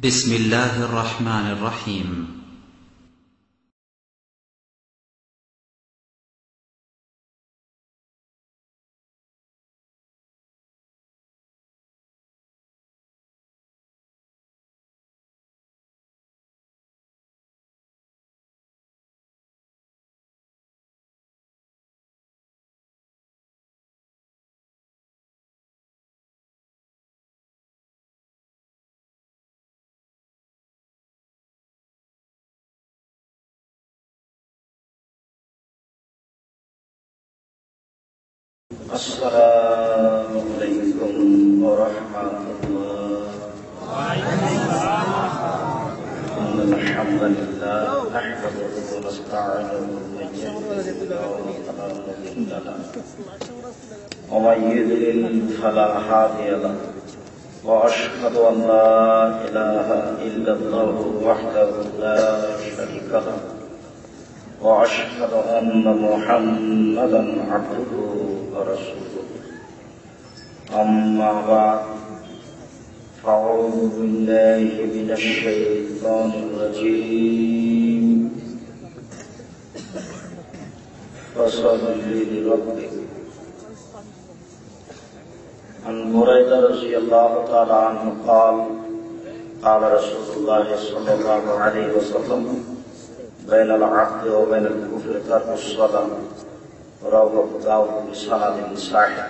بسم الله الرحمن الرحيم. السلام عليكم ورحمة الله. إن الحمد لله نحمده ونستعينه ونستغفره ومن يضلل فلا هادي له وأشهد أن لا إله إلا الله وحده لا شريك له وأشهد أن محمدا عبده ورسوله. أما بعد فأعوذ بالله من الشيطان الرجيم. فصل لربك. عن بريدة رضي الله تعالى عنه قال قال رسول الله صلى الله عليه وسلم بين العبد وبين الكفر ترك الصلاة رواه أبو داود بسند صحيح.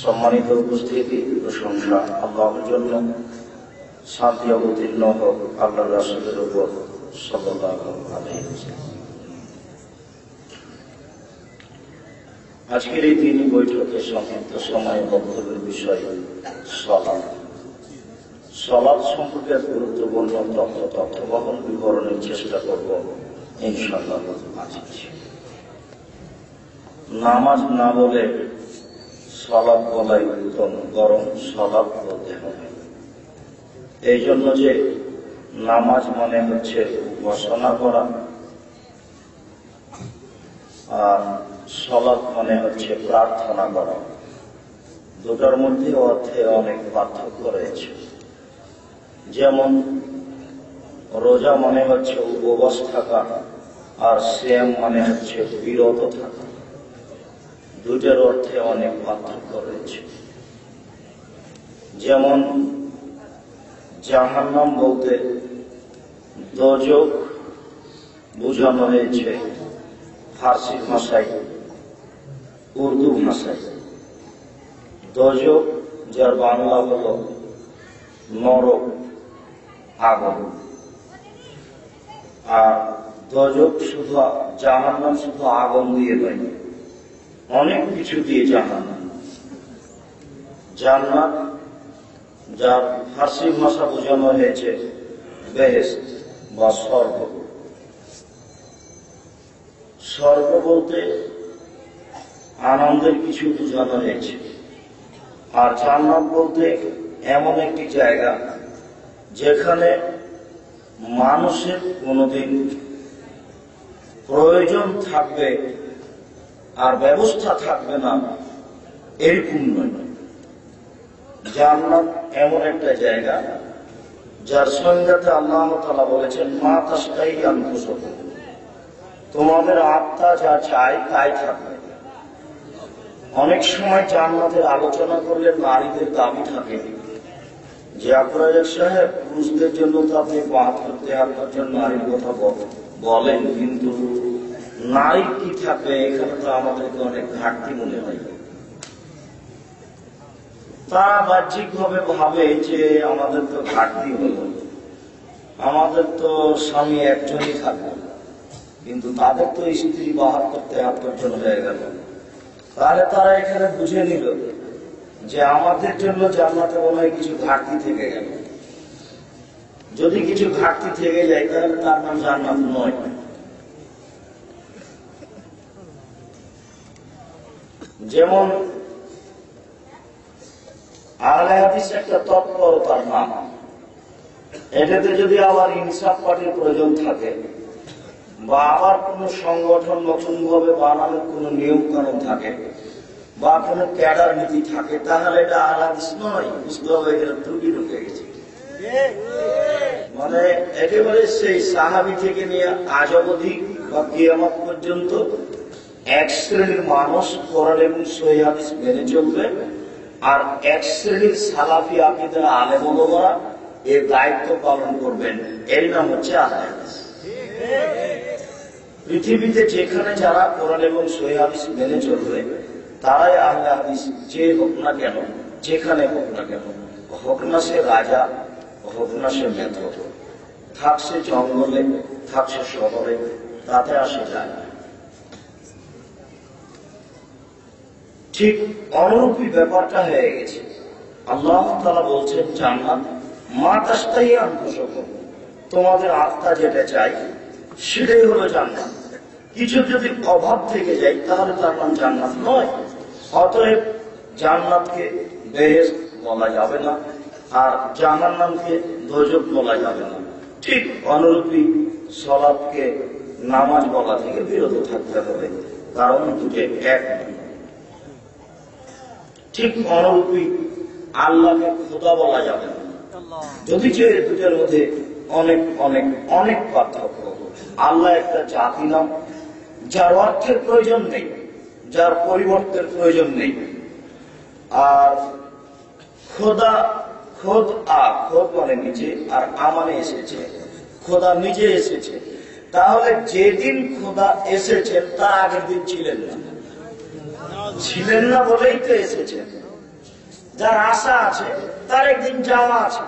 সম্মানিত উপস্থিতি, প্রশংসা আল্লাহর জন্য, শান্তি অবতীর্ণ হোক আল্লাহর রাসূলের উপর সাল্লাল্লাহু আলাইহি ওয়াসাল্লাম। আজকের এই দিনই বৈঠকে সংক্ষিপ্ত সময় বক্তব্যের বিষয় সালাত। সালাত সম্পর্কে গুরুত্বপূর্ণ তথ্যবহন বিবরণের চেষ্টা করব ইনশাআল্লাহ। নামাজ না বলে সালাত বলাই উত্তম, বরং সালাত বলতে হবে। এই জন্য যে নামাজ মানে হচ্ছে উপাসনা করা, আর সালাত মানে হচ্ছে প্রার্থনা করা। দুটার মধ্যে অর্থে অনেক পার্থক্য রয়েছে। যেমন রোজা মানে হচ্ছে উপবাস থাকা, আর সিয়াম মানে হচ্ছে বিরত থাকা। দুটার অর্থে অনেক পার্থক্য রয়েছে। যেমন জাহান্নাম বলতে দোজখ বোঝানো হয়েছে ফার্সি ভাষায়, উর্দু ভাষায়। দোজখ যার বাংলা হল নরক, আগুন। আর দোজখ শুধু জাহান্নাম শুধু আগুন দিয়ে নয়, অনেক কিছু দিয়ে জাহান্নাম। জান্নাত যার ফার্সি ভাষা বোঝানো হয়েছে বেহেশত বা স্বর্গ। স্বর্গ বলতে আনন্দের কিছু বোঝানো হয়েছে। আর জান্নাত বলতে এমন একটি জায়গা যেখানে মানুষের কোনোদিন প্রয়োজন থাকবে আর ব্যবস্থা থাকবে না, এরকম নয়। জান্নাত এমন একটা জায়গা যার সংজ্ঞাতে আল্লাহ তাআলা বলেছেন মা তাশতাহি আনফুসুকুম, তোমাদের আত্মা যা চায় তাই থাকবে। অনেক সময় জান্নাতের আলোচনা করলে নারীদের দাবি থাকে যে আপনার সাহেব পুরুষদের জন্য তো আপনি ৭২-৭৩ জন নারীর কথা বলেন, কিন্তু নারী কি থাকবে এখানে তো আমাদেরকে অনেক ঘাটতি মনে হয়। তারা বাহ্যিক ভাবে ভাবে যে আমাদের তো ঘাটতি হল, আমাদের তো স্বামী একজনই থাকবে, কিন্তু তাদের তো স্ত্রী ৭২-৭৩ জন হয়ে গেল। তাহলে তারা এখানে বুঝে নিল যে আমাদের জন্য জান্নাতে মনে হয় কিছু ঘাটতি থেকে গেল। যদি কিছু ঘাটতি থেকে যায় তাহলে তার নাম জান্নাত নয়। যেমন আহলে হাদিস একটা তৎপরতার নাম, এটাতে যদি আবার ইনসাফ পার্টির প্রয়োজন থাকে বা আবার কোন সংগঠন নতুন ভাবে বানানোর কোন নিয়ম কানুন থাকে বা কোন ক্যাডার নীতি থাকে, তাহলে এটা আহলে হাদিস নয়, বুঝতে হবে এখানে ত্রুটি ঢুকে গেছে। মানে একেবারে সেই সাহাবী থেকে নিয়ে আজ অবধি বা কিয়ামত পর্যন্ত এক শ্রেণীর মানুষ কোরআন এবং সহিহ হাদিস মেনে চলবে, আর এক শ্রেণীর সালাফি আকীদার আলেম ওলামারা এর দায়িত্ব পালন করবেন। এর নাম হচ্ছে আহলে হাদিস। পৃথিবীতে যেখানে যারা কোরআন এবং সহিহ হাদিস মেনে চলবে তারাই আহলে হাদিস। যে হোক না কেন, যেখানে হোক না কেন, হোক না সে রাজা, হোক না সে মেথর, থাকছে জঙ্গলে, থাকছে শহরে, তাতে আসে যায় না। ঠিক অনুরূপী ব্যাপারটা হয়ে গেছে। আল্লাহ তাআলা বলছেন জান্নাত মা তাশতাহি আনফুসুকুম, তোমাদের আত্মা যেটা চাই সেটাই হলো জান্নাত। কিছু যদি অভাব থেকে যায় তাহলে তার নাম জান্নাত নয়। অতএব জান্নাতকে বেহেশত বলা যাবে না, আর জাহান্নামকে দোজখ বলা যাবে না। ঠিক অনুরূপী সালাতকে নামাজ বলা থেকে বিরত থাকতে হবে, কারণ দুটো এক নয়। ঠিক অনুরূপী আল্লাহকে খোদা বলা যাবে না, যদি যে দুটোর মধ্যে অনেক অনেক অনেক পার্থক্য। আল্লাহ একটা জাতি নাম, যার অর্থের প্রয়োজন নেই, যার পরিবর্তের প্রয়োজন নেই। আর খোদা, খোদ মানে নিজে, আর মানে এসেছে, খোদা নিজে এসেছে। তাহলে যেদিন খোদা এসেছেন তার আগের দিন ছিলেন না, ছিলেন না বলেই তো এসেছেন। যার আশা আছে তার একদিন যাওয়া আছে,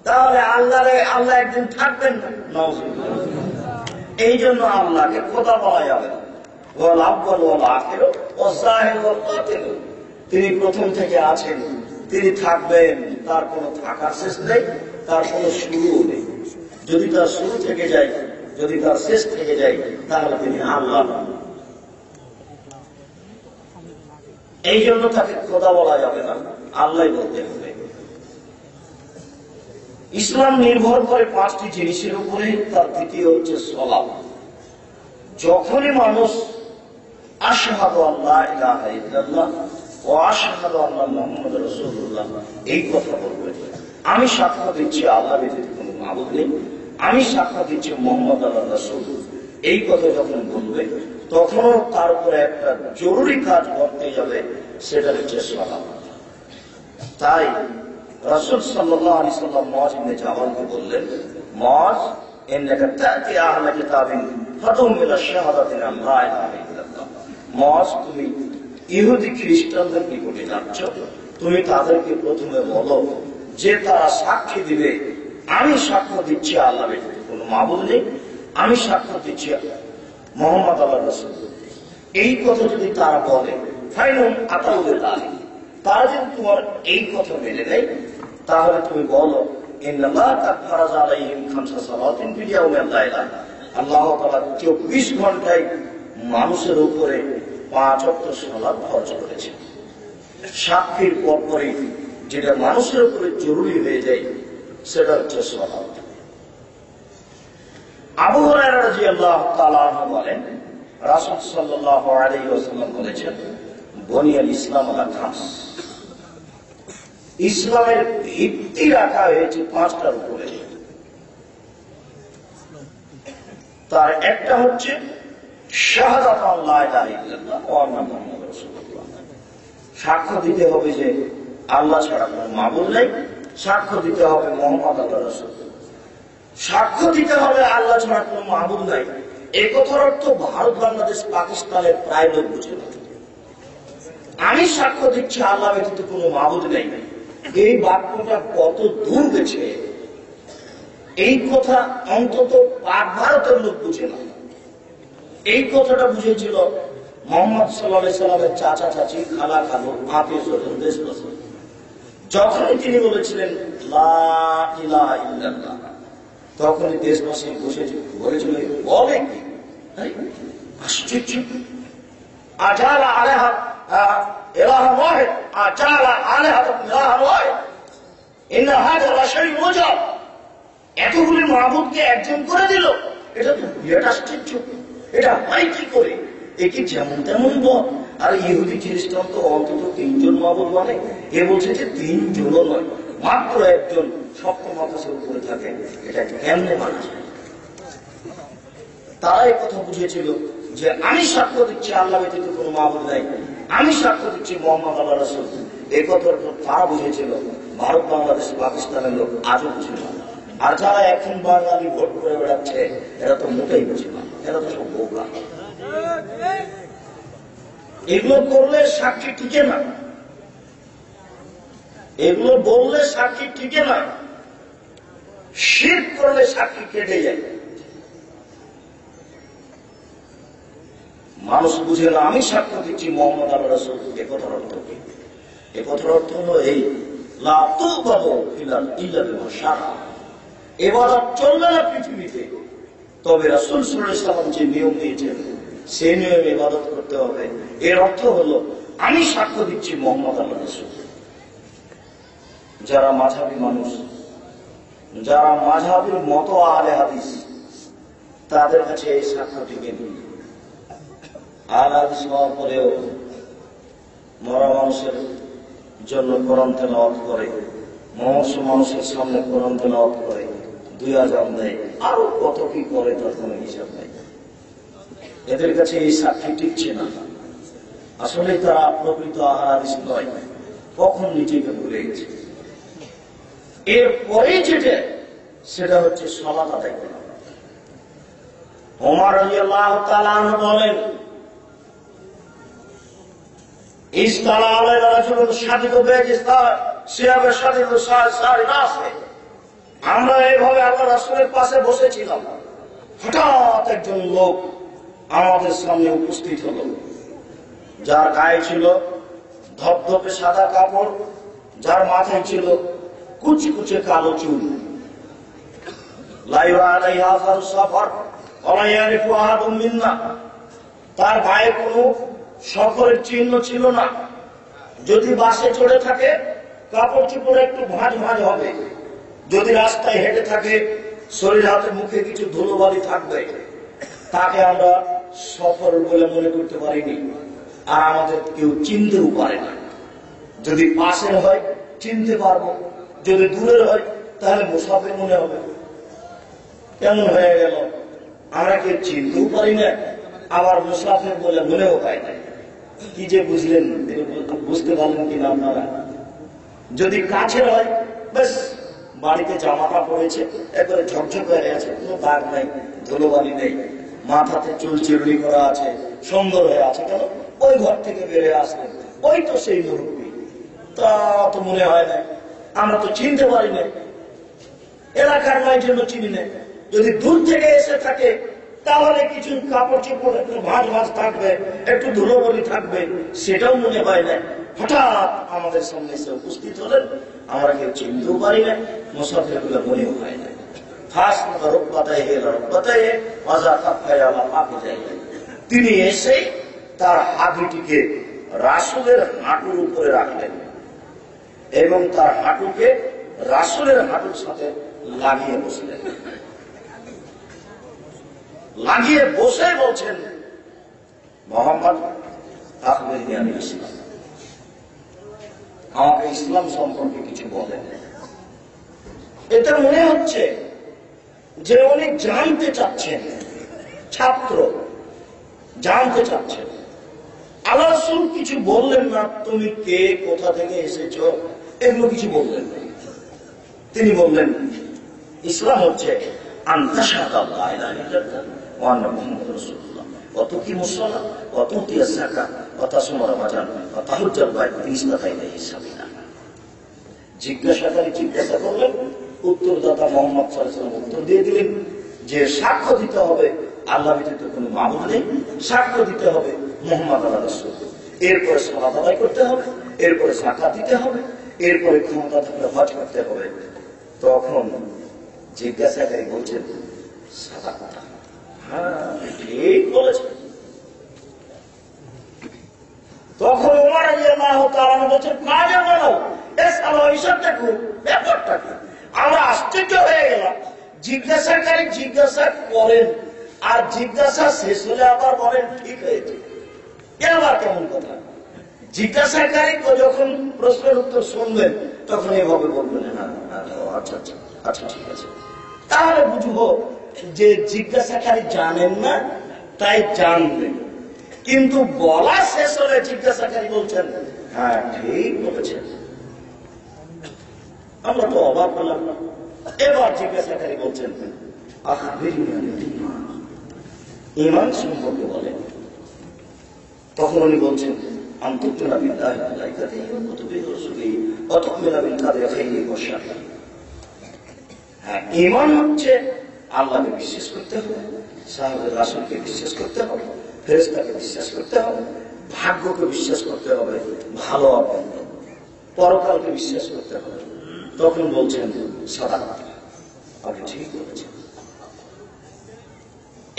তাহলে আল্লাহ একদিন থাকবেন না। এই জন্য আল্লাহকে খোদা বলা যাবে না। তিনি প্রথম থেকে আছেন, তিনি থাকবেন, তার কোনো থাকার শেষ নেই, তার কোনো শুরুও নেই। যদি তার শুরু থেকে যায়, যদি তার শেষ থেকে যায়, তাহলে তিনি আল্লাহ। এই জন্য তাকে খোদা বলা যাবে না, আল্লাহ বলতে হবে। ইসলাম নির্ভর করে 5টি জিনিসের উপরে, তার দ্বিতীয় হচ্ছে সালাত। যখনই মানুষ আশহাদু আল্লা ইলাহা ইল্লাল্লাহ ওয়া আশহাদু আন্না মুহাম্মাদুর রাসূলুল্লাহ এই কথা বলবে, আমি সাক্ষ্য দিচ্ছি আল্লাহ ব্যতীত কোনো মাবুদ নেই, আমি সাক্ষ্য দিচ্ছি মুহাম্মদ আল্লাহর রাসূল, এই কথা যখন বলবে তখনও তার উপরে একটা জরুরি কাজ করতে যাবে, সেটা হচ্ছে সালাত। তাই রাসূল সাল্লাল্লাহু আলাইহি সাল্লাম মুআয ইবনে জাবালকে বললেন, মুআয ইন্নাকা তা'তি আহলা কিতাবিন ফাতুম ইলা শাহাদাতি আন লা ইলাহা ইল্লাল্লাহ। মুআয, তুমি ইহুদি খ্রিস্টানদের নিকটে যাচ্ছ, তুমি তাদেরকে প্রথমে বলো যে তারা সাক্ষী দিবে, আমি সাক্ষ্য দিচ্ছি আল্লাহ ব্যতীত কোনো মাবুদ নেই, আমি সাক্ষ্য দিচ্ছি মুহাম্মদ আল্লাহর রাসূল। এই কথা যদি তারা বলে, ফাইনুম আতাউল আলী, তারা যদি তোমার এই কথা মেনে নেয়, তাহলে তুমি বলো ইন্নাল্লাহ কাদ ফারাযা আলাইহিম খামসা সালাতিন ফিল ইয়াউমি ওয়াল লাইলা, আল্লাহ তাআলা 24 ঘন্টায় মানুষের উপরে 5 ওয়াক্ত সালাত ফরজ করেছেন। সাক্ষীর পরপরই যেটা মানুষের উপরে জরুরি হয়ে যায় সেটা হচ্ছে সালাত। আবু হুরায়রা রাদিয়াল্লাহু তাআলা আনহু বলেন, রাসূল সাল্লাল্লাহু আলাইহি ওয়াসাল্লাম বলেছেন, বুনিয়াল ইসলাম আলা খামস, ইসলামের ভিত্তি রাখা হয়েছে 5টার উপরে। তার একটা হচ্ছে শাহাদাতু আল্লা ইলাহা ইল্লাল্লাহ ওয়া আন্না মুহাম্মাদুর রাসূলুল্লাহ, সাক্ষ্য দিতে হবে যে আল্লাহ ছাড়া কোনো মাবুদ নেই, সাক্ষ্য দিতে হবে মুহাম্মদ আল্লাহর রাসূল, সাক্ষ্য দিতে হবে আল্লাহ ছাড়া কোনো মাবুদ নাই। এই কথার অর্থ ভারত, বাংলাদেশ, পাকিস্তানের প্রায় লোক বুঝে না। আমি সাক্ষ্য দিচ্ছি আল্লাহ ব্যতীত কোনো মাবুদ নেই, এই বাক্যটা কত দূর গেছে, এই কথা অন্তত পাক ভারতের লোক বুঝে না। এই কথাটা বুঝেছিল মুহাম্মদ সাল্লাল্লাহু আলাইহি সাল্লামের চাচা চাচি, খালা খালু, আত্মীয় স্বজন, দেশবাসী। যখনই তিনি বলেছিলেন লা ইলাহা ইল্লাল্লাহ, তখনই দেশবাসী বলেছিল বলে কি আশ্চর্য, আজালা আলাইহা ইলাহা ওয়াহিদ, আজালা আলাইহা ইলাহা ওয়াহিদ, ইন্না হাযা লাশাইউন উজাব, এতগুলি মাবুদকে একজন করে দিল, এটা তো বিরাট আশ্চর্য, এটা হয় কি করে? এ কি যেমন তেমন বল? আর ইহুদি খ্রিস্টান তো অন্তত 3 জন মাবুদ মানে, এ বলছে যে 3 জনও নয়, মাত্র একজন সপ্তম আকাশের উপরে থাকে, এটা কেমনে মানা যায়? তারা এই কথা বুঝেছিল যে আমি সাক্ষ্য দিচ্ছি আল্লাহ ব্যতীত কোনো মাবুদ নাই, আমি সাক্ষ্য দিচ্ছি মোহাম্মদ আল্লাহ রাসূল। এই কথাটা তারা বুঝেছিল। ভারত, বাংলাদেশ, পাকিস্তানের লোক আজও বুঝে না। আর যারা এখন বাঙালি ভোট করে বেড়াচ্ছে এরা তো মোটেই বুঝে না, এরা তো সব বোকা। এগুলো করলে সাক্ষী টিকে না, এগুলো বললে সাক্ষী টিকে না, শিরক করলে সাক্ষী কেটে যায়। মানুষ বুঝে না আমি সাক্ষ্য দিচ্ছি মোহাম্মদ আল্লাহ রাসূল। এ কথার অর্থ কি? এ কথার অর্থ হলো এই, লা তুকবালু ইল্লা বিমা শারআ। ইবাদত চলবে না পৃথিবীতে, তবে রাসূল সাল্লাল্লাহু আলাইহি ওয়াসাল্লাম যে নিয়ম দিয়েছেন সেই নিয়মে ইবাদত করতে হবে। এর অর্থ হলো আমি সাক্ষ্য দিচ্ছি মোহাম্মদ আল্লাহ রাসূল। যারা মাযহাবী মানুষ, যারা মাযহাবের মতো আহলে হাদিস, তাদের কাছে এই সাক্ষ্য টিকে নেই। আহলে হাদিস হওয়ার পরেও মরা মানুষের জন্য কোরআন তেলাওয়াত করে, মমস্য মানুষের সামনে কোরআন তেলাওয়াত করে, 2 আযান দেয়, আরো কত কি করে তার কোনো হিসাব নেই। এদের কাছে এই সাক্ষী টিকছে না। আসলে তারা প্রকৃত আহলে হাদিস নয়, কখন নিজেকে ভুলে গেছে। এরপরে যেটা, সেটা হচ্ছে সালাত আদায় করা। ওমর রাদিয়াল্লাহু তাআলা আনহু বলেন, ইসতালা আলাইনা রাজুলুন শাদীদু বিজিস্তার সিয়াবে শাদীদু সারি নাসে। আমরা এইভাবে আল্লাহ রাসূলের পাশে বসেছিলাম, হঠাৎ একজন লোক আমাদের সামনে উপস্থিত হলো, যার গায়ে ছিল ধবধবে সাদা কাপড়, যার মাথায় ছিল কুচকুচে কালো চুল। লা ইউরা আলাইহি আসারুস সাফার ওয়া ইয়ারিফু আহাদুম মিন্না। তার গায়ে কোনো সফরের চিহ্ন ছিল না। যদি বাসে চড়ে থাকে কাপড় চোপড় একটু ভাঁজ ভাঁজ হবে, যদি রাস্তায় হেঁটে থাকে শরীর হাতে মুখে কিছু ধুলোবালি থাকবে। তাকে আমরা সফর বলে মনে করতে পারিনি, আর আমাদের কেউ চিনতেও পারে না। যদি পাশের হয় চিনতে পারবো, যদি দূরের হয় তাহলে মুসাফির মনে হবে। কেমন হয়ে গেল, আমরা কেউ চিনতেও পারি না, আবার মুসাফির বলে মনেও হয় না। কি যে বুঝলেন, বুঝতে পারলেন কিনা আপনারা? যদি কাছের হয়, বেশ বাড়িতে জামাটা পড়েছে, একবারে ঝকঝক হয়ে আছে, কোনো দাগ নাই, ধুলোবালি নেই, মাথাতে চুল চিরুনি করা আছে, সুন্দর হয়ে আছে। কেন? ওই ঘর থেকে বেরিয়ে আসলেন, ওই তো সেই মুরব্বী। তা তো মনে হয় না, আমরা তো চিনতে পারি না, এলাকার নয় জন্য চিনি না। যদি দূর থেকে এসে থাকে তাহলে কিছু কাপড় চোপড় একটু ভাঁজ ভাঁজ থাকবে, একটু ধুলোবালি থাকবে, সেটাও মনে হয় না। হঠাৎ আমাদের সামনে এসে উপস্থিত হলেন, আমরা কেউ চিনতেও পারি না, মুসাফির গুলো মনেও হয় না। তিনি এসে তার হাঁটুটিকে রাসূলের হাঁটুর উপরে রাখলেন এবং তার হাঁটুকে রাসূলের হাঁটুর সাথে লাগিয়ে বসলেন। লাগিয়ে বসে বলছেন, মুহাম্মদ আখবিরনি আনিল ইসলাম, আমাকে ইসলাম সম্পর্কে কিছু বলেন। এটা মনে হচ্ছে যে উনি জানতে চাচ্ছেন, ছাত্র জানতে চাচ্ছেন। আল্লাহ রাসূল কিছু বললেন না, তুমি কে, কোথা থেকে এসেছো, এগুলো কিছু বললেন না। তিনি বললেন, ইসলাম হচ্ছে আনতা শাহাদা লা ইলাহা ইল্লাল্লাহ ওয়া আন্না মুহাম্মাদুর রাসূলুল্লাহ ওয়া তুকিমুস সালাহ ওয়া তুতিয়াস যাকাত ওয়া তাসুমু রমাজান ওয়া তাহুজ্জাল বাইত ইসতাতা ইলাইহি সাবিলা। জিজ্ঞাসাকারী জিজ্ঞাসা করলেন, উত্তরদাতা মুহাম্মদ সাল্লাল্লাহু আলাইহি ওয়াসাল্লাম উত্তর দিয়ে দিলেন যে সাক্ষ্য দিতে হবে আল্লাহ ব্যতীত কোনো মাবুদ নেই, সাক্ষ্য দিতে হবে মুহাম্মদ আল্লাহর রাসূল, এরপরে সালাত আদায় করতে হবে, এরপরে যাকাত দিতে হবে, এরপরে ক্ষমতা থাকলে হজ করতে হবে। তখন জিজ্ঞাসাকারী বলছেন, সাদা কথা, হ্যাঁ ঠিক বলেছেন। তখন ওমর রাদিয়াল্লাহু তাআলা বলছেন, কাজে বলো এইসব দেখো, ব্যাপারটা কি? আমরা আশ্চর্য হয়ে গেলাম। জিজ্ঞাসাকারী জিজ্ঞাসা করেন, আর জিজ্ঞাসা শেষ হলে আবার বলেন ঠিক হয়েছে। আবার কেমন কথা? জিজ্ঞাসাকারী যখন প্রশ্নের উত্তর শুনলেন তখন এইভাবে বলবেন, হ্যাঁ আচ্ছা আচ্ছা আচ্ছা ঠিক আছে। তাহলে বুঝবো যে জিজ্ঞাসাকারী জানেন না, তাই জানবেন। কিন্তু বলা শেষ হলে জিজ্ঞাসাকারী বলছেন, হ্যাঁ ঠিক বলেছেন। আমরা তো অবাক হলাম। এবার জিজ্ঞাসাকারী বলছেন, ঈমান সম্পর্কে বলেন। তখন উনি বলছেন, আনতুমিনা বিল্লাহি ওয়া মালাইকাতিহি ওয়া কুতুবিহি ওয়া রুসুলিহি ওয়া তু'মিনা বিল কাদরি খাইরিহি ওয়া শাররিহি। হ্যাঁ, ঈমান হচ্ছে আল্লাহকে বিশ্বাস করতে হবে, সাহাবায়ে রাসূলকে বিশ্বাস করতে হবে, ফেরেশতাকে বিশ্বাস করতে হবে, ভাগ্যকে বিশ্বাস করতে হবে, ভালো মন্দ, পরকালকে বিশ্বাস করতে হবে। তখন বলছেন, সাদাকাত, আপনি ঠিক বলেছেন।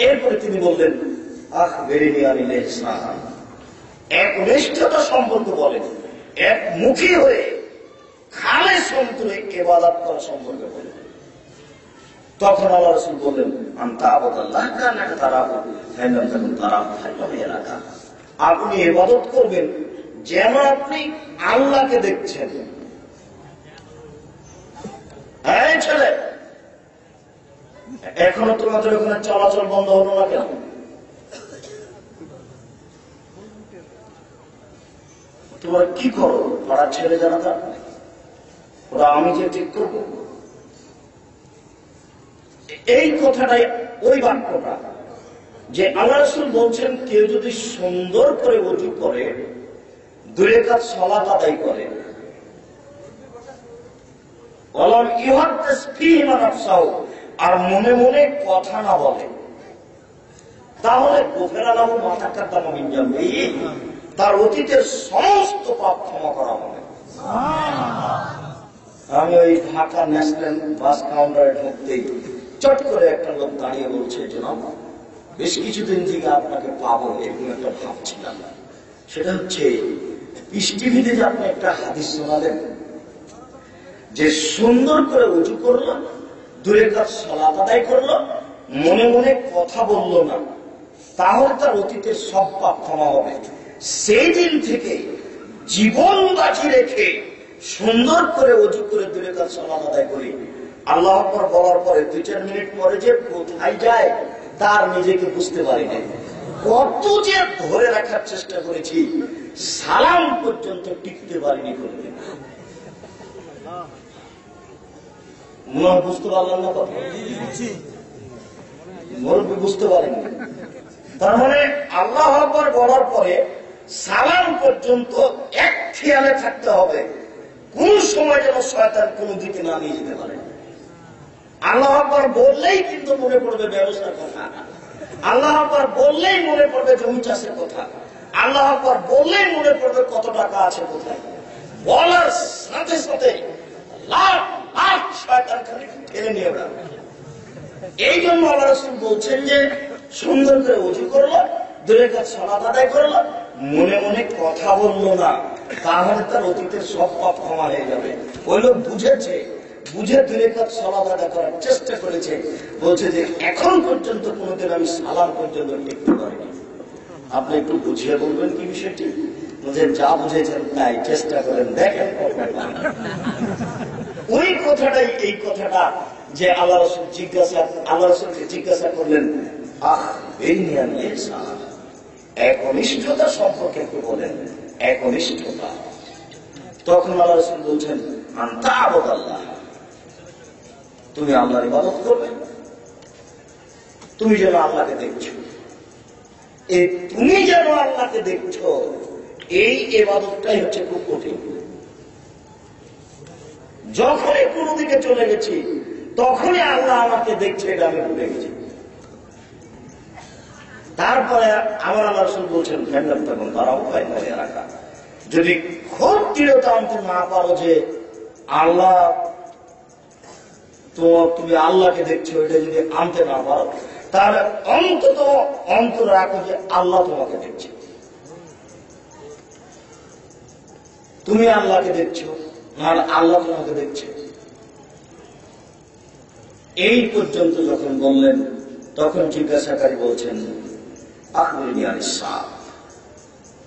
এরপরে তিনি বললেন, আখবিরনি আনিল ইহসান, একনিষ্ঠতা সম্পর্ক বলেন, একমুখী হয়ে খালেস অন্তরে ইবাদত করা সম্পর্কে বলেন। তখন আল্লাহ রাসূল বললেন, আনতা আবুদাল্লাহ কান্নাকা তারাহু ফাইন লাম তাকুন তারাহু ফাইন্নাহু ইয়ারাকা। আপনি ইবাদত করবেন যেন আপনি আল্লাহকে দেখছেন। এই ছেলে, এখনো তোমাদের ওখানে চলাচল বন্ধ হলো না কেন? তোমরা কি করো? পাড়ার ছেলে জানা তা ওরা আমি যে ঠিক করবো। এই কথাটাই ওই বাক্যটা যে আল্লাহ রাসূল বলছেন, কেউ যদি সুন্দর করে ওযু করে, 2 রাকাত সালাত আদায় করে, ওয়ালাম ইউহাদ্দিস ফীহিমা নাফসাহু, আর মনে মনে কথা না বলে, তাহলে গুফিরা লাহু মা তাকাদ্দামা মিন যামবিহি, তার অতীতের সমস্ত পাপ ক্ষমা করা হবে। আমি ওই ঢাকা ন্যাশনাল বাস কাউন্টারে ঢুকতেই চট করে একটা লোক দাঁড়িয়ে বলছে, জনাব বেশ কিছুদিন থেকে আপনাকে পাবো এরকম একটা ভাবছিলাম। সেটা হচ্ছে পিস টিভিতে যে আপনি একটা হাদিস শোনালেন যে সুন্দর করে ওযু করলো, 2 রাকাত সালাত আদায় করলো, মনে মনে কথা বললো না, তাহলে তার অতীতের সব পাপ ক্ষমা হবে। সেই দিন থেকে জীবন বাজি রেখে সুন্দর করে ওযু করে 2 রাকাত সালাত আদায় করি। আল্লাহু আকবার বলার পরে 2-4 মিনিট পরে যে কোথায় যায় তার নিজেকে বুঝতে পারি না। কত যে ধরে রাখার চেষ্টা করেছি, সালাম পর্যন্ত টিকতে পারিনি কোনদিন। বুঝতে পারলাম না কথা, মুরব্বী বুঝতে পারেননি। তার মানে আল্লাহু আকবার বলার পরে সালাম পর্যন্ত এক খেয়ালে থাকতে হবে, কোন সময় যেন শয়তান কোন দিকে না নিয়ে যেতে পারে। আল্লাহু আকবার বললেই কিন্তু মনে পড়বে ব্যবসার কথা, আল্লাহু আকবার বললেই মনে পড়বে জমি চাষের কথা, আল্লাহু আকবার বললেই মনে পড়বে কত টাকা আছে কোথায়। বলার সাথে সাথে লাখ লাখ শয়তান খালি ঠেলে নিয়ে বেড়াবে। এই জন্য আল্লাহ রাসূল বলছেন যে সুন্দর করে ওযু করলো, 2 রাকাত সালাত আদায় করলো, মনে মনে কথা বললো না, তাহলে তার অতীতের সব পাপ ক্ষমা হয়ে যাবে। ওই লোক বুঝেছে, বুঝে 2 রাকাত সালাত আদায় করার চেষ্টা করেছে, বলছে যে এখন পর্যন্ত কোনোদিন আমি সালাম পর্যন্ত টিকতে পারিনি। আপনি একটু বুঝিয়ে বলবেন কি বিষয়টি? বুঝে যা বুঝেছেন তাই চেষ্টা করেন, দেখেন। ওই কথাটাই এই কথাটা যে আল্লাহ রাসূলকে জিজ্ঞাসা করলেন, আখবিরনি আনিল ইহসান, একনিষ্ঠতা সম্পর্কে একটু বলেন, একনিষ্ঠতা। তখন আল্লাহ রাসূল বলছেন, আনতা আবুদাল্লাহ, তুমি আল্লাহর ইবাদত করবে, তুমি যেন আল্লাহকে দেখছো। এই তুমি যেন আল্লাহকে দেখছো, এই ইবাদতটাই হচ্ছে খুব কঠিন। যখনই কোন দিকে চলে গেছি তখনই আল্লাহ আমাকে দেখছে, এটা আমি ভুলে গেছি। তারপরে আমার আল্লাহ রাসূল বলছেন, ফেন্ডাম তখন তারাও উপায় করে রাখা। যদি খুব দৃঢ়তা আনতে না পারো যে আল্লাহ তুমি আল্লাহকে দেখছো, এটা যদি আনতে না পারো, তাহলে অন্তত অন্তর রাখো যে আল্লাহ তোমাকে দেখছে, তুমি আল্লাহকে দেখছো, নাহলে আল্লাহ তোমাকে দেখছে। এই পর্যন্ত যখন বললেন, তখন জিজ্ঞাসাকারী বলছেন, আখবিরনি আনিস সাআ,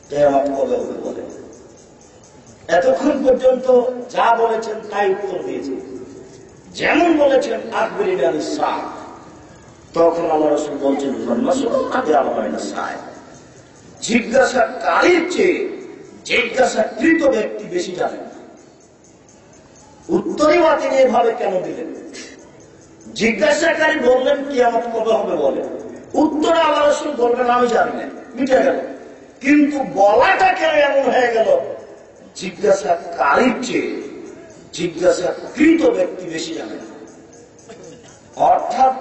কিয়ামত কবে হবে বলেন। এতক্ষণ পর্যন্ত যা বলেছেন তাই উত্তর দিয়েছেন, যেমন বলেছেন আকবরী আনিস সাহ। তখন আল্লাহ রাসূল বলছেন জিজ্ঞাসাকারীর চেয়ে জিজ্ঞাসাকৃত ব্যক্তি বেশি জানেন। উত্তরই বা তিনি এভাবে কেন দিলেন? জিজ্ঞাসাকারী বললেন কিয়ামত কবে হবে বলে, উত্তরে আল্লাহ রাসূল বলবেন আমি জানি না, মিটে গেল। কিন্তু বলাটা কেন এমন হয়ে গেল? জিজ্ঞাসাকারীর চেয়ে জিজ্ঞাসাকৃত ব্যক্তি বেশি জানেন। অর্থাৎ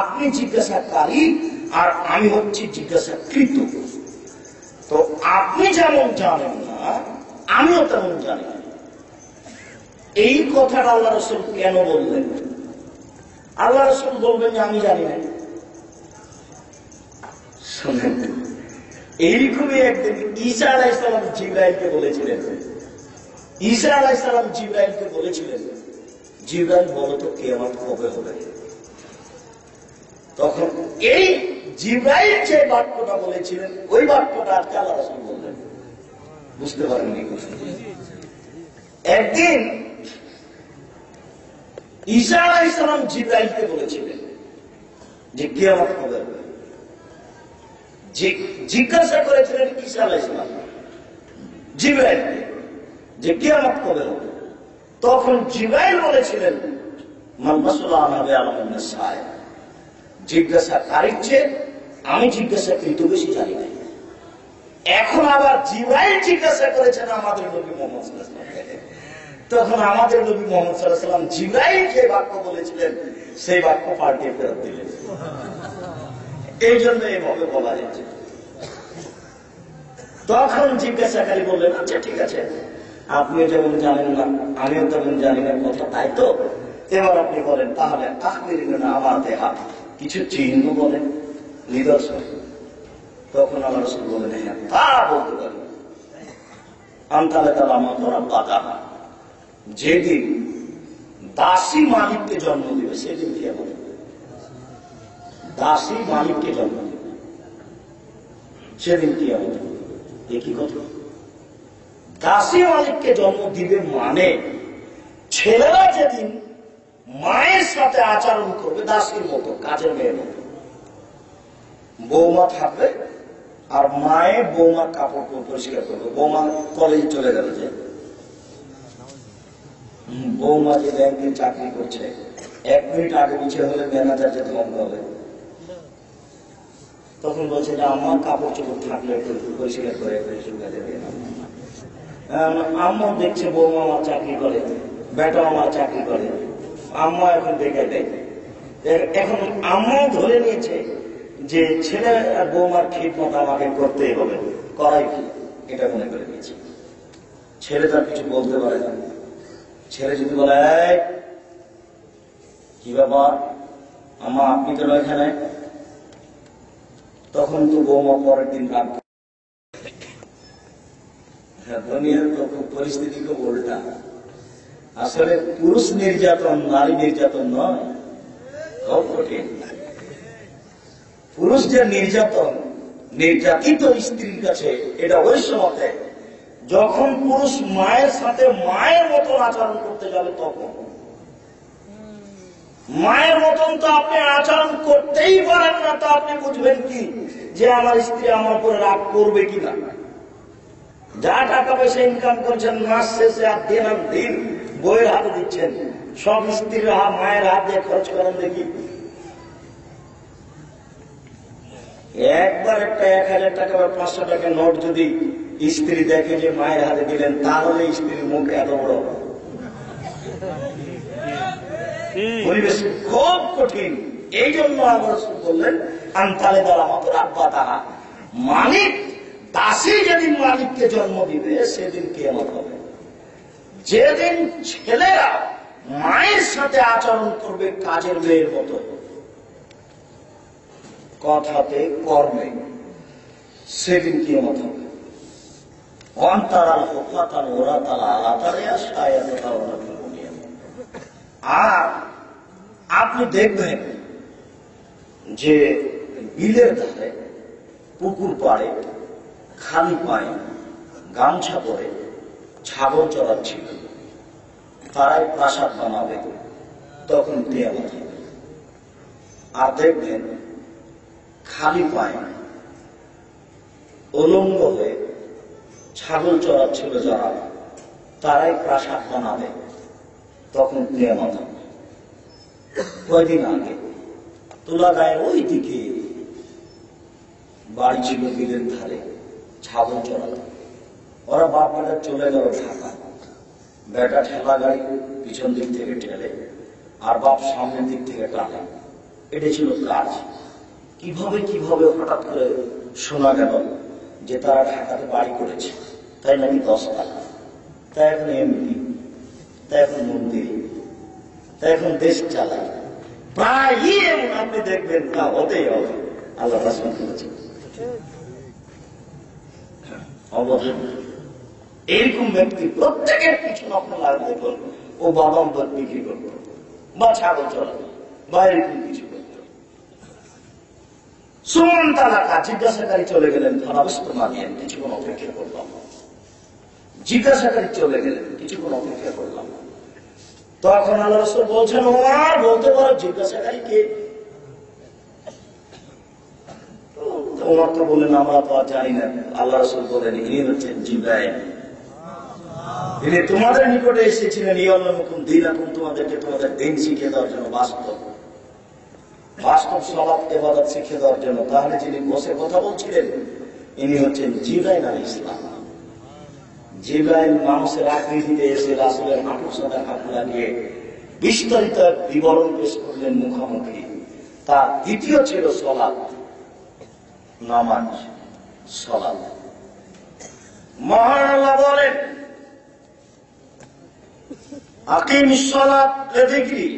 আপনি জিজ্ঞাসাকারী আর আমি হচ্ছি জিজ্ঞাসাকৃত। তো আপনি যেমন জানেন না, আমিও তেমন জানি না। এই কথাটা আল্লাহ রাসূল কেন বললেন? আল্লাহ রাসূল বলবেন যে আমি জানি না। শুনেন, এইরকমই একদিন ঈসা আলাইহিস সালাম জিবরাইলকে বলেছিলেন, ঈসা আলাইহিস সালাম জিবরাইলকে বলেছিলেন, জিবরাইল বলো তো কিয়ামত কবে হবে? তখন এই জিবরাইল যে বাক্যটা বলেছিলেন ওই বাক্যটা আজকে আল্লাহ রাসূল বললেন। বুঝতে পারেননি? একদিন ঈসা আলাইহিস সালাম জিবরাইলকে বলেছিলেন যে কিয়ামত কবে হবে। জিজ্ঞাসা করেছিলেন ঈসা আলাইহিস সালাম জিবরাইলকে যে কিয়ামত কবে হবে। তখন জিবরাইল বলেছিলেন মান মাসউলুন আনহা বিআলামিন নাসায়, জিজ্ঞাসাকারীর চেয়ে আমি জিজ্ঞাসাকৃত বেশি জানি না। এখন আবার জিবরাইল জিজ্ঞাসা করেছেন আমাদের নবী মুহাম্মদ সাল্লাল্লাহু আলাইহি ওয়াসাল্লাম। তখন আমাদের নবী মুহাম্মদ সাল্লাল্লাহু আলাইহি ওয়াসাল্লাম জিবরাইল যে বাক্য বলেছিলেন সেই বাক্য পাল্টে ফেরত দিলেন। এই জন্য এইভাবে বলা যাচ্ছে। তখন জিজ্ঞাসাকারী বললেন আচ্ছা ঠিক আছে, আপনিও যেমন জানেন না আমিও তেমন জানি না, কথা তাই তো। এবার আপনি বলেন তাহলে আখবিরনা আমার দেহা, কিছু চিহ্ন বলেন, নিদর্শন। তখন আল্লাহ রাসূল বলেন হ্যাঁ তা বলতে পারি। আনতালে তালা মাতরা বাদাহা, যেদিন দাসী মালিককে জন্ম দিবে সেদিন কিয়ামত হবে। দাসী মালিককে জন্ম দিবে সেদিন কিয়ামত হবে। একই কথা। দাসী মালিককে জন্ম দিবে মানে ছেলেরা যেদিন মায়ের সাথে আচরণ করবে দাসীর মতো, কাজের মেয়ের মতো। বৌমা থাকবে আর মায়ে বৌমার কাপড় পরিষ্কার করবে। বৌমা কলেজে চলে গেল, যে বৌমা যে ব্যাংকে চাকরি করছে 1 মিনিট আগে পিছিয়ে হলে ম্যানেজার যেতে বন্ধ হবে। তখন বলছে যে আমার কাপড় চোপড় থাকলে পরিষ্কার করে আম্মা দেখছে বৌমা আমার চাকরি করে, বেটা আমার চাকরি করে, আম্মা এখন দেখে দেয়। এখন আম্মাও ধরে নিয়েছে যে ছেলে আর বৌমার খিদমত আমাকে করতেই হবে, করাই কি, এটা মনে করে নিয়েছে। ছেলে তার কিছু বলতে পারে না। ছেলে যদি বলে কি ব্যাপার আম্মা আপনি কেন এখানে, তখন তো বৌমা পরের দিন রাগ। দুনিয়ার পরিস্থিতি খুব উল্টা। আসলে পুরুষ নির্যাতন নারী নির্যাতন নয়, খুব কঠিন। পুরুষ যে নির্যাতন, নির্যাতিত স্ত্রীর কাছে, এটা ওই সময় যখন পুরুষ মায়ের সাথে মায়ের মতন আচরণ করতে যাবে। তখন মায়ের মতন তো আপনি আচরণ করতেই পারেন না, তা আপনি বুঝবেন কি যে আমার স্ত্রী আমার উপরে রাগ করবে কিনা। যা টাকা পয়সা ইনকাম করছেন মাস শেষে আর দিন বইয়ের হাতে দিচ্ছেন, সব স্ত্রীর মায়ের হাত দিয়ে খরচ করেন দেখি। একবার একটা 1000 টাকা বা 500 টাকা নোট যদি স্ত্রী দেখে যে মায়ের হাতে দিলেন, তাহলে স্ত্রীর মুখ এত বড়। পরিবেশ খুব কঠিন। এই জন্য আমরা বললেন আনতালে দ্বারা মতো রাব্বা তাহা, মালিক দাসী যেদিন মালিককে জন্ম দিবে সেদিন কিয়ামত হবে। যেদিন ছেলেরা মায়ের সাথে আচরণ করবে কাজের মেয়ের মতো, কথাতে কর্মে, সেদিন কিয়ামত হবে। অন্তারাল হোফাতাল ওরা তালা আলা তারিয়া সায়াতা ওরা। আর আপনি দেখবেন যে বিলের ধারে, পুকুর পাড়ে খালি পায়ে গামছা পরে ছাগল চড়াচ্ছিল, তারাই প্রাসাদ বানাবে, তখন কিয়ামত হবে। আর দেখবেন খালি পায়ে উলঙ্গ হয়ে ছাগল চড়াচ্ছিল যারা, তারাই প্রাসাদ বানাবে, তখন কিয়ামত হবে। কয়দিন আগে তুলাগাঁয়ের ওই দিকে বাড়ি ছিল বিলের ধারে, ছাগল চড়াতো। ওরা বাপ বেটা চলে গেল ঢাকা, বেটা ঠেলা গাড়ি পিছন দিক থেকে ঠেলে আর বাপ সামনের দিক থেকে টানে, এটা ছিল কাজ। কিভাবে কিভাবে হঠাৎ করে শোনা গেল যে তারা ঢাকাতে বাড়ি করেছে, তাই নাকি 10 টাকা, তাই এখন এমপি, তাই এখন মন্ত্রী, তাই এখন দেশ চালায়। প্রায় এমন আপনি দেখবেন, তা হতেই হবে। আল্লাহ রাসূল বলেছেন অবধান এরকম ব্যক্তি প্রত্যেকের পিছনে আপনার লাগবে, ও বাদাম দুধ বিক্রি করতো বা ছাগল চড়াতো বা এরকম কিছু করতো। সুমন তালাকা জিজ্ঞাসাকারী চলে গেলেন, থানাবস্ত মানিয়েন, কিছুক্ষণ অপেক্ষা করলাম। জিজ্ঞাসাকারী চলে গেলেন, কিছুক্ষণ অপেক্ষা করলাম। তখন আল্লাহ রাসূল বলছেন, ওমর বলতে পারো জিজ্ঞাসাকারী কে? ওমর তো বললেন, আমরা তো আর জানি না। আল্লাহ রাসূল বলেন, ইনি হচ্ছেন জিবরাইল, তিনি তোমাদের নিকটে এসেছিলেন ইয়াল্লামুকুম দীনাকুম, তোমাদেরকে তোমাদের দিন শিখিয়ে দেওয়ার জন্য, বাস্তব সালাত ইবাদত শিখিয়ে দেওয়ার জন্য। তাহলে যিনি বসে কথা বলছিলেন, ইনি হচ্ছেন জিবরাইল আলাইহিস সালাম। জিবরাইল মানুষের আকৃতিতে এসে রাসূলের হাঁটুর সাথে হাঁটু লাগিয়ে বিস্তারিত বিবরণ পেশ করলেন মুখামুখি। তার দ্বিতীয় ছিল সালাত, নামাজ, সালাত। মহান আল্লাহ বলেন, আকিমিস সালাত লিযিকরি,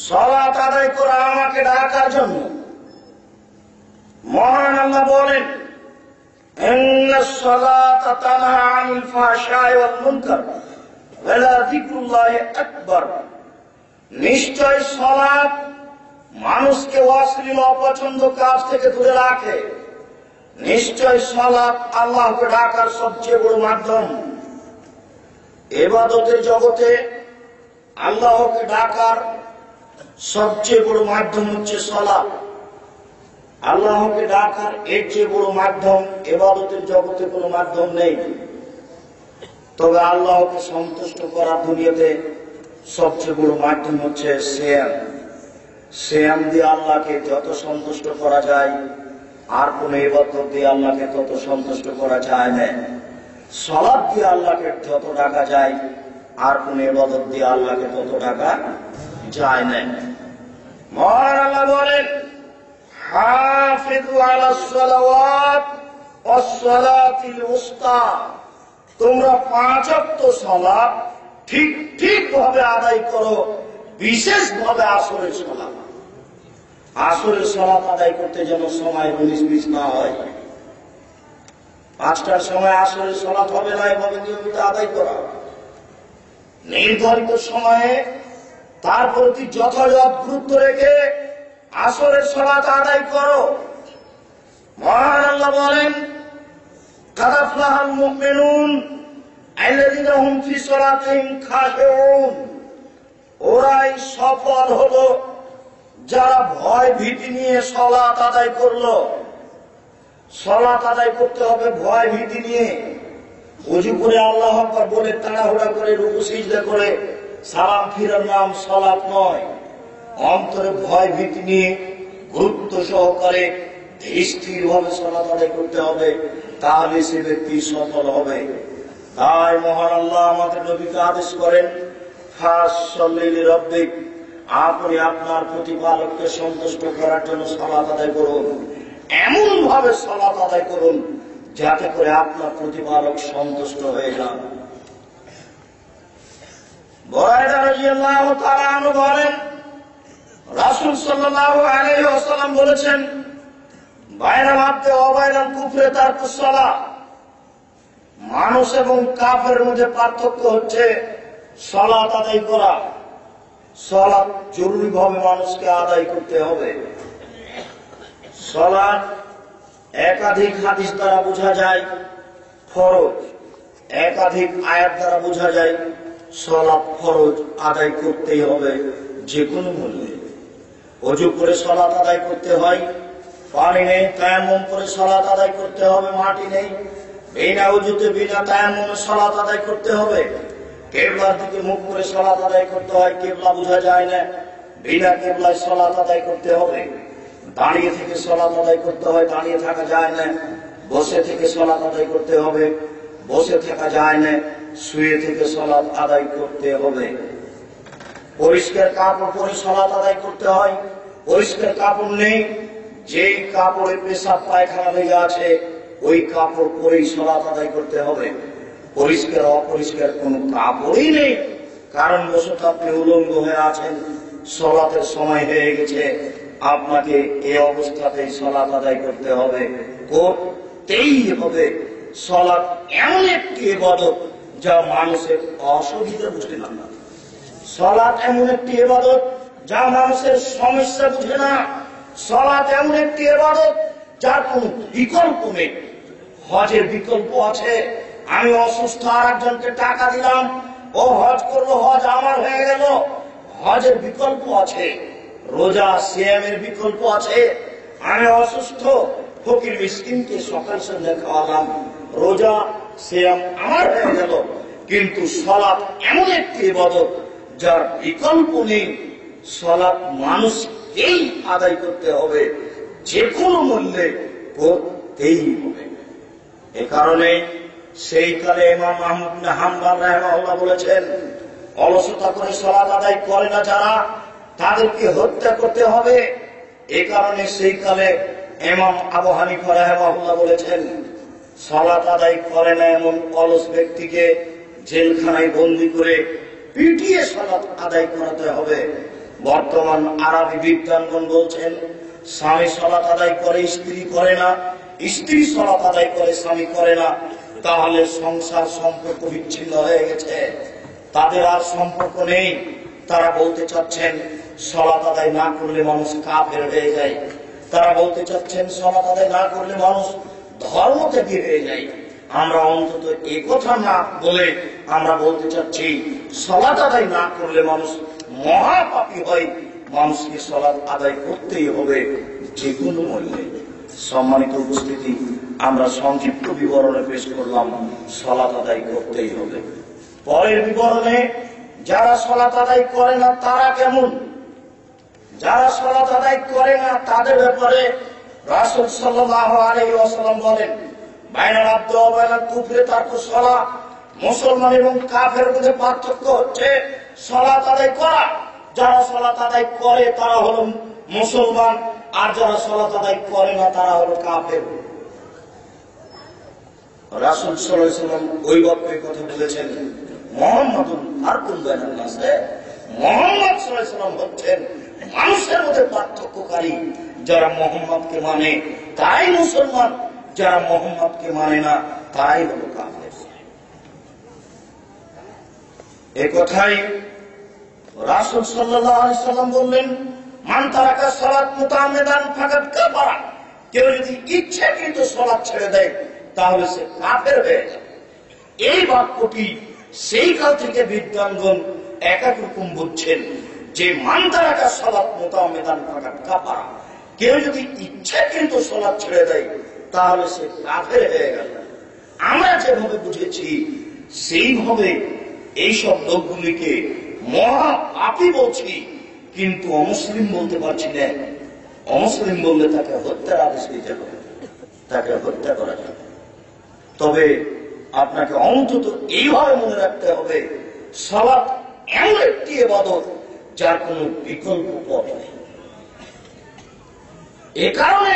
সালাত আদায় করা আমাকে ডাকার জন্য। মহান আল্লাহ বলেন, ইন্নাস সালাতা তানহা আনিল ফাহশাই ওয়াল মুনকার ওয়া লাযিকরুল্লাহি আকবার, নিশ্চয় সালাত মানুষকে অশ্লীল অপছন্দ কাজ থেকে দূরে রাখে। নিশ্চয় সালাত আল্লাহকে ডাকার সবচেয়ে বড় মাধ্যম। ইবাদতের জগতে আল্লাহকে ডাকার সবচেয়ে বড় মাধ্যম হচ্ছে সালাত। আল্লাহকে ডাকার এর চেয়ে বড় মাধ্যম ইবাদতের জগতে কোনো মাধ্যম নেই। তবে আল্লাহকে সন্তুষ্ট করার দুনিয়াতে সবচেয়ে বড় মাধ্যম হচ্ছে সিয়াম। সিয়াম দিয়ে আল্লাহকে যত সন্তুষ্ট করা যায়, আর কোন ইবাদত দিয়ে আল্লাহকে তত সন্তুষ্ট করা যায় না। সালাত দিয়ে আল্লাহকে যত ডাকা যায়, আর কোন ইবাদত দিয়ে আল্লাহকে তত ডাকা যায় না। মহান আল্লাহ বলেন, হাফিযু আলাস সালাওয়াত ওয়াস সালাতিল উসতা, তোমরা 5 ওয়াক্ত সালাত ঠিক ভাবে আদায় করো, বিশেষভাবে আসরের সালাত। আসরের সালাত আদায় করতে যেন সময় 19-20 না হয়। 5টার সময় আসরের সালাত হবে না, এভাবে নিয়মিত আদায় করা। নির্ধারিত সময়ে তার প্রতি যথাযথ গুরুত্ব রেখে আসরের সালাত আদায় করো। মহান আল্লাহ বলেন, কাদ আফলাহাল মুমিনুন আল্লাযীনা হুম ফি সালাতিহিম খাশিউন, ওরাই সফল হলো যারা ভয় ভীতি নিয়ে সালাত আদায় করলো। সালাত আদায় করতে হবে ভয় ভীতি নিয়ে। ওযু করে আল্লাহু আকবার বলে তাড়াহুড়া করে রুকু সিজদা করে সালাম ফিরার নাম সালাত নয়। অন্তরে ভয় ভীতি নিয়ে গুরুত্ব সহকারে স্থির ভাবে সালাত আদায় করতে হবে, তাহলে সে ব্যক্তি সফল হবে। তাই মহান আল্লাহ আমাদের নবীকে আদেশ করেন, ফাসাল্লি লিরাব্বিক, আপনি আপনার প্রতিপালককে সন্তুষ্ট করার জন্য সালাত আদায় করুন। এমন ভাবে সালাত আদায় করুন যাতে করে আপনার প্রতিপালক সন্তুষ্ট হয়ে যান। বুরায়দা রাদিয়াল্লাহু তাআলা আনহু বলেন, রাসূল সাল্লাল্লাহু আলাইহি ওয়াসাল্লাম বলেছেন, বাইনাল আবদি ওয়া বাইনাল কুফরি তারকুস সালাহ, মানুষ এবং কাফেরের মধ্যে পার্থক্য হচ্ছে সালাত আদায় করা। সালাত জরুরি ভাবে মানুষকে আদায় করতে হবে। সালাত একাধিক হাদিস দ্বারা বোঝা যায় ফরজ, একাধিক আয়াত দ্বারা বোঝা যায় সালাত ফরজ আদায় করতেই হবে যে কোনো মূল্যে। ওযু করে সালাত আদায় করতে হয়, পানি নেই তায়াম্মুম করে সালাত আদায় করতে হবে, মাটি নেই বিনা ওযুতে বিনা তায়াম্মুমে সালাত আদায় করতে হবে। কিবলার দিকে মুখ করে সালাত আদায় করতে হয়, কিবলা বোঝা যায় না, বিনা কিবলায় সালাত আদায় করতে হবে। দাঁড়িয়ে থেকে সালাত আদায় করতে হয়, দাঁড়িয়ে থাকা যায় না। বসে থেকে সালাত আদায় করতে হবে, বসে থাকা যায় না। শুয়ে থেকে সালাত আদায় করতে হবে। পরিষ্কার কাপড় পরে সালাত আদায় করতে হয়, পরিষ্কার কাপড় নেই, যেই কাপড়ে পেশাব পায়খানা লেগে আছে ওই কাপড় পরেই সালাত আদায় করতে হবে। পরিষ্কার অপরিষ্কার কোন কাপড়ই নেই, কারণ বশত আপনি উলঙ্গ হয়ে আছেন, সালাতের সময় হয়ে গেছে, আপনাকে এই অবস্থাতেই সালাত আদায় করতে হবে, করতেই হবে। সালাত এমন একটি ইবাদত যা মানুষের অসুবিধা বুঝে না। সালাত এমন একটি ইবাদত যা মানুষের সমস্যা বুঝে না। সালাত এমন একটি ইবাদত যার কোন বিকল্প নেই। হজের বিকল্প আছে, আমি অসুস্থ আর একজনকে টাকা দিলাম, ও হজ করলো, হজ আমার হয়ে গেল, হজের বিকল্প আছে। রোজা সিয়ামের বিকল্প আছে, আমি অসুস্থ ফকির মিসকিনকে সকাল সন্ধ্যা খাওয়ালাম, রোজা সিয়াম আমার হয়ে গেল। কিন্তু সালাত এমন একটি ইবাদত যার বিকল্প নেই। সালাত মানুষকেই আদায় করতে হবে, যে কোনো মূল্যে করতেই হবে। এ কারণে সেই কালে ইমাম আহমদ বিন হাম্বল রাহিমাহুল্লাহ বলেছেন, অলসতা করে সালাত আদায় করে না যারা, তাদেরকে হত্যা করতে হবে। এ কারণে সেই কালে ইমাম আবু হানিফা রাহিমাহুল্লাহ বলেছেন, সালাত আদায় করে না এমন অলস ব্যক্তিকে জেলখানায় বন্দী করে পিটিয়ে সালাত আদায় করাতে হবে। বর্তমান আরবি বিদ্বানগণ বলছেন, স্বামী সালাত আদায় করে স্ত্রী করে না, স্ত্রী সালাত আদায় করে স্বামী করে না, তাহলে সংসার সম্পর্ক বিচ্ছিন্ন হয়ে গেছে, তাদের আর সম্পর্ক নেই। তারা বলতে চাচ্ছেন সালাত আদায় না করলে মানুষ কাফের হয়ে যায়। তারা বলতে চাচ্ছেন সালাত আদায় না করলে মানুষ ধর্ম থেকে হয়ে যায়। আমরা অন্তত এই কথা না বলে আমরা বলতে চাচ্ছি সালাত আদায় না করলে মানুষ মহাপাপী হয়, মানুষকে সালাত আদায় করতেই হবে যে কোনো মূল্যে। সম্মানিত উপস্থিতি, আমরা সংক্ষিপ্ত বিবরণে পেশ করলাম সালাত আদায় করতেই হবে। পরের বিবরণে যারা সালাত আদায় করে না তারা কেমন, যারা সালাত আদায় করে না তাদের ব্যাপারে রাসূল সাল্লাল্লাহু আলাইহি ওয়াসাল্লাম বলেন, বাইনাল আবদি ওয়া বাইনাল কুফরি তারকুস সালাহ, মুসলমান এবং কাফেরের মধ্যে পার্থক্য হচ্ছে সালাত আদায় করা। যারা সালাত আদায় করে তারা হলো মুসলমান, আর যারা সালাত আদায় করে না তারা হলো কাফের। রাসূল সাল্লাল্লাহু আলাইহি ওয়াসাল্লাম ওই বাক্যে কথা বলেছেন, মুহাম্মাদুন ফারকুন বাইনান নাস, মুহাম্মদ সাল্লাল্লাহু আলাইহি ওয়াসাল্লাম হচ্ছেন মানুষের মধ্যে পার্থক্যকারী। যারা মুহাম্মদকে মানে তাই মুসলমান, যারা মুহাম্মদকে মানে না তাই হলো কাফের। এই কথাই রাসূল সাল্লাল্লাহু আলাইহি ওয়াসাল্লাম বললেন, মান তারাকা সালাত মুতাআম্মিদান ফাকাদ কাফারা, কেউ যদি ইচ্ছাকৃত সালাত ছেড়ে দেয় তাহলে সে কাফের হয়ে যায়। এই বাক্যটি সেই কাল থেকে বিদ্বানগণ এক এক রকম বুঝছেন যে মান তারাকা সালাত মুতাআম্মিদান ফাকাদ কাফারা, কেউ যদি ইচ্ছাকৃত সালাত ছেড়ে দেয় তাহলে সে কাফের হয়ে গেল। আমরা যেভাবে বুঝেছি সেইভাবে এইসব লোকগুলিকে মহা পাপী বলছি, কিন্তু অমুসলিম বলতে পারছি না। অমুসলিম বললে তাকে হত্যার আদেশ দিতে হবে, তাকে হত্যা করা যাবে। তবে আপনাকে অন্তত এইভাবে মনে রাখতে হবে, সালাত এমন একটি ইবাদত যার কোনো বিকল্প পথ নেই। এ কারণে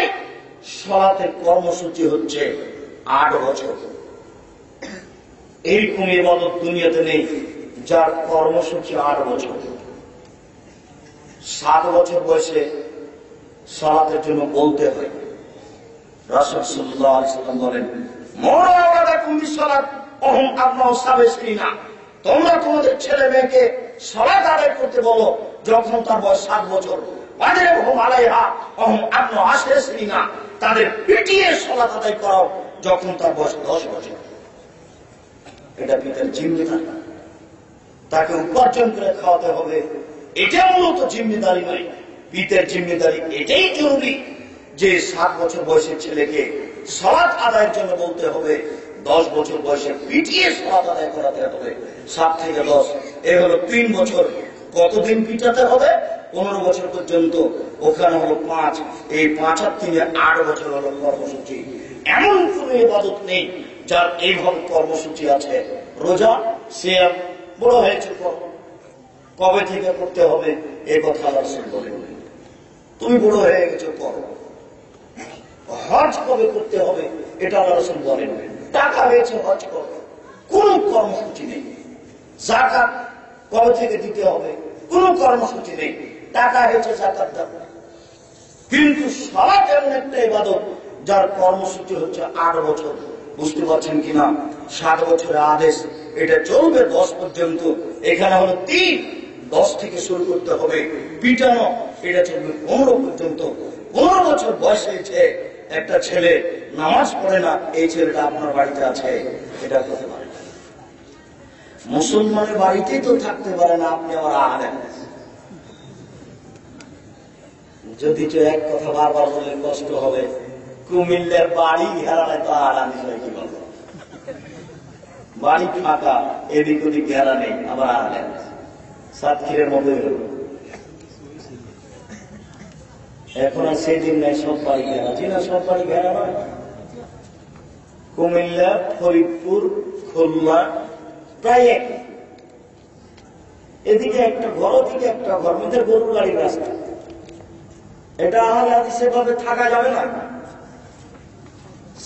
সালাতের কর্মসূচি হচ্ছে 8 বছর। এইরকম ইবাদত দুনিয়াতে নেই যার কর্মসূচি 8 বছর। 7 বছর বয়সে সালাতের জন্য বলতে হয়। রাসূল সাল্লাল্লাহু আলাইহি ওয়াসাল্লাম বলেন, মুরাওয়াদাকুম বিসসালাত ওহুম আবনাউ সাবঈ সিনিনা, তোমরা তোমাদের ছেলে মেয়েকে সালাত আদায় করতে বলো যখন তার বয়স 7 বছর। ওয়াজরিবহুম আলাইহা ওহুম আবনাউ 10 সিনিনা, তাদের পিটিয়ে সালাত আদায় করাও যখন তার বয়স 10 বছর। এটা পিতার জিম্মেদারি। তাকে উপার্জন করে খাওয়াতে হবে, এটা মূলত জিম্মেদারি নয়। পিতার জিম্মেদারি এটাই জরুরি যে 7 বছর বয়সের ছেলেকে সালাত আদায়ের জন্য বলতে হবে, 10 বছর বয়সে পিটিয়ে সালাত আদায় করাতে হবে। 7 থেকে 10 এ হলো 3 বছর। কতদিন পিটাতে হবে? 15 বছর পর্যন্ত। ওখানে হলো 5, এই 5 আর 3 8 বছর হলো কর্মসূচি। এমন কোন ইবাদত নেই যার এইভাবে কর্মসূচি আছে। রোজা সিয়াম বড় হয়েছে কবে থেকে করতে হবে এই কথা আল্লাহ রাসূল বলেন। তুমি বড় হয়ে গেছো করো। হজ কবে করতে হবে এটা আল্লাহ রাসূল বলেন। টাকা হয়েছে হজ করো, কোন কর্মসূচি নেই। যাকাত কবে থেকে দিতে হবে কোন কর্মসূচি নেই। টাকা হয়েছে যাকাত দাও। কিন্তু সালাত এমন একটা ইবাদত যার কর্মসূচি হচ্ছে 8 বছর। বুঝতে পারছেন কিনা? 7 বছরের আদেশ, এটা চলবে 10 পর্যন্ত। এখানে হলো 3, 10 থেকে শুরু করতে হবে। পিটানো এটা চলবে 15 পর্যন্ত। 15 বছর বয়স হয়েছে একটা ছেলে নামাজ পড়ে না, এই ছেলেটা আপনার বাড়িতে আছে, এটা হতে পারে না। মুসলমানের বাড়িতেই তো থাকতে পারে না, আপনি আবার আলেন। যদি তো এক কথা বারবার বললে কষ্ট হবে। কুমিল্লার বাড়ি ঘেরালে তো আলাম কি বলবো, বাড়ি ফাঁকা, এদিক ওদিক ঘেরা নেই, আবার আলেন সাতক্ষীরের মতোই হল। এখন আর সেই দিন নাই, সব বাড়ি ঘেরা। না সব বাড়ি ঘেরা নয়। কুমিল্লা, ফরিদপুর, খুলনা প্রায় এক। এদিকে একটা ঘর, ওদিকে একটা ঘর, মধ্যে গরুর গাড়ির রাস্তা। এটা আহলে হাদিসে ভাবে থাকা যাবে না।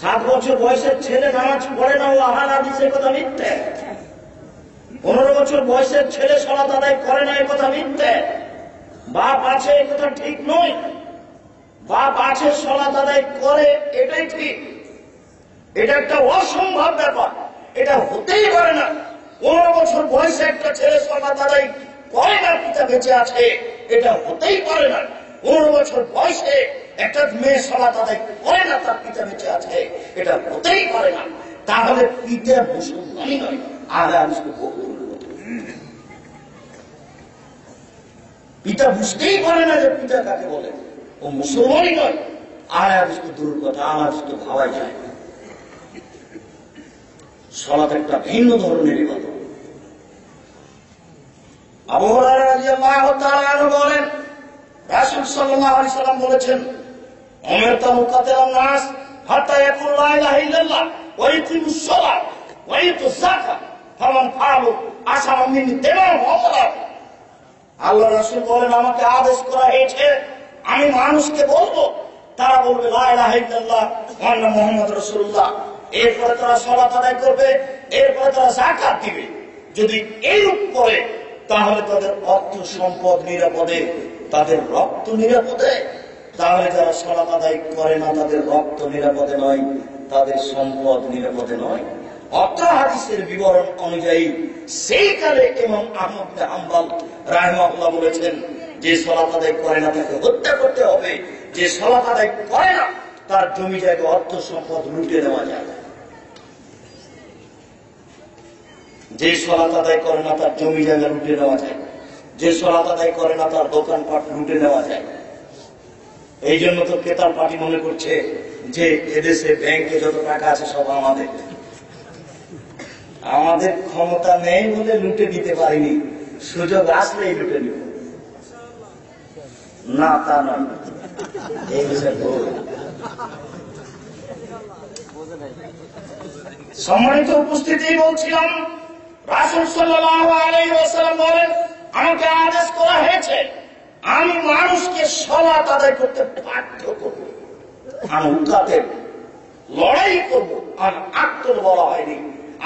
7 বছর বয়সের ছেলে নামাজ পড়ে না, ও আহলে হাদিসের কথা মিথ্যে। 15 বছর বয়সের ছেলে সালাত আদায় করে না, এ কথা মিথ্যে। বাপ আছে, এ কথা ঠিক নয়। বাপ আছে, সালাত আদায় করে, এটাই ঠিক। এটা একটা অসম্ভব ব্যাপার, এটা হতেই পারে না। 15 বছর বয়সে একটা ছেলে সালাত আদায় করে না, পিতা বেঁচে আছে, এটা হতেই পারে না। 15 বছর বয়সে একটা মেয়ে সালাত আদায় করে না, তার পিতা বেঁচে আছে, এটা হতেই পারে না। তাহলে পিতা মুসলমানই নয়, আহলে হাদিসকে বলতে পিতা বুঝতেই পারে না যে পিতা কাকে বলে, ও মুসলমানই নয়। আহলে হাদিসকে দূর কথা, আহলে হাদিসকে ভাবাই যায় না। সালাত একটা ভিন্ন ধরনের ইবাদত। আবু হুরায়রা রাদিয়াল্লাহু তাআলা আনহু বলেন, রাসূল সাল্লাল্লাহু আলাইহি সাল্লাম বলেছেন, উমিরতু মুকাতিলান নাস হাত্তা ইয়াকুলু লা ইলাহা ইল্লাল্লাহ ওয়া ইকিমুস সালাত ওয়া ইউতুজ যাকাত ফামান ফাআলু আসামা মিন দিমাহু ওয়া আমওয়ালাহু। আল্লাহ রাসূল বলেন, আমাকে আদেশ করা হয়েছে আমি মানুষকে বলবো, তারা বলবে লা ইলাহা ইল্লাল্লাহ ওয়া আন্না মুহাম্মাদুর রাসূলুল্লাহ, এরপরে তারা সালাত আদায় করবে, এরপরে তারা যাকাত দিবে। যদি এইরূপ করে তাহলে তাদের অর্থ সম্পদ নিরাপদে, তাদের রক্ত নিরাপদে। তাহলে যারা সালাত আদায় করে না, তাদের রক্ত নিরাপদে নয়, তাদের সম্পদ নিরাপদে নয়। অত্র হাদিসের বিবরণ অনুযায়ী সেই কালে ইমাম আহমদ বিন হাম্বল রাহিমাহুল্লাহ বলেছেন, যে সালাত আদায় করে না তাকে হত্যা করতে হবে। যে সালাত আদায় করে না তার জমি জায়গা অর্থ সম্পদ লুটে নেওয়া যায়। যে সালাত আদায় করে না তার জমি জায়গা লুটে নেওয়া যায়। যে সালাত আদায় করে না তার দোকানপাট লুটে নেওয়া যায়। এই জন্য তো ক্রেতার পার্টি মনে করছে যে এদেশে ব্যাংকে যত টাকা আছে সব আমাদের। আমাদের ক্ষমতা নেই বলে লুটে দিতে পারিনি, সুযোগ আসলেই লুটে নিব। না, তা নয়। এই বিষয়ে সম্মানিত উপস্থিতি, বলছিলাম রাসূল সাল্লাল্লাহু আলাইহি ওয়াসাল্লাম বলেন, আমাকে আদেশ করা হয়েছে আমি মানুষকে সালাত আদায় করতে বাধ্য করব। আমি উকাতে লড়াই করব, আর আক্রমণ বলা হয়নি।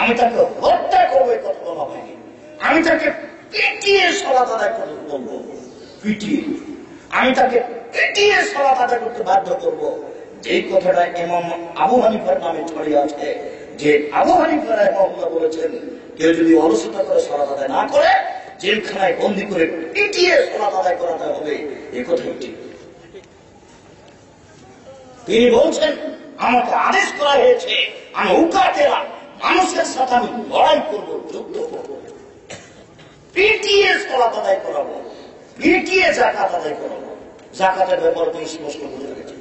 আমি তাকে হত্যা করবো, এই কথা বলা হয়নি। আমি তাকে পিটিয়ে সালাত আদায় করতে বলবো, পিটিয়ে। আমি তাকে পিটিয়ে সালাত আদায় করতে বাধ্য করব। যেই কথাটা ইমাম আবু হানিফার নামে ছড়িয়ে আছে, যে আবু হানিফা রাহিমাহুল্লাহ বলেছেন, কেউ যদি অলসতা করে সালাত আদায় না করে, জেলখানায় বন্দী করে পিটিয়ে সালাত আদায় করাতে হবে, এই কথাই ঠিক। তিনি বলছেন, আমাকে আদেশ করা হয়েছে আমি উকাতেরা মানুষের সাথে আমি লড়াই করবো, যুদ্ধ করবো, পিটিয়ে সালাত আদায় করাবো, পিটিয়ে জাকাত আদায় করাবো। জাকাতের ব্যাপারে তো স্পষ্ট বুঝে গেছে।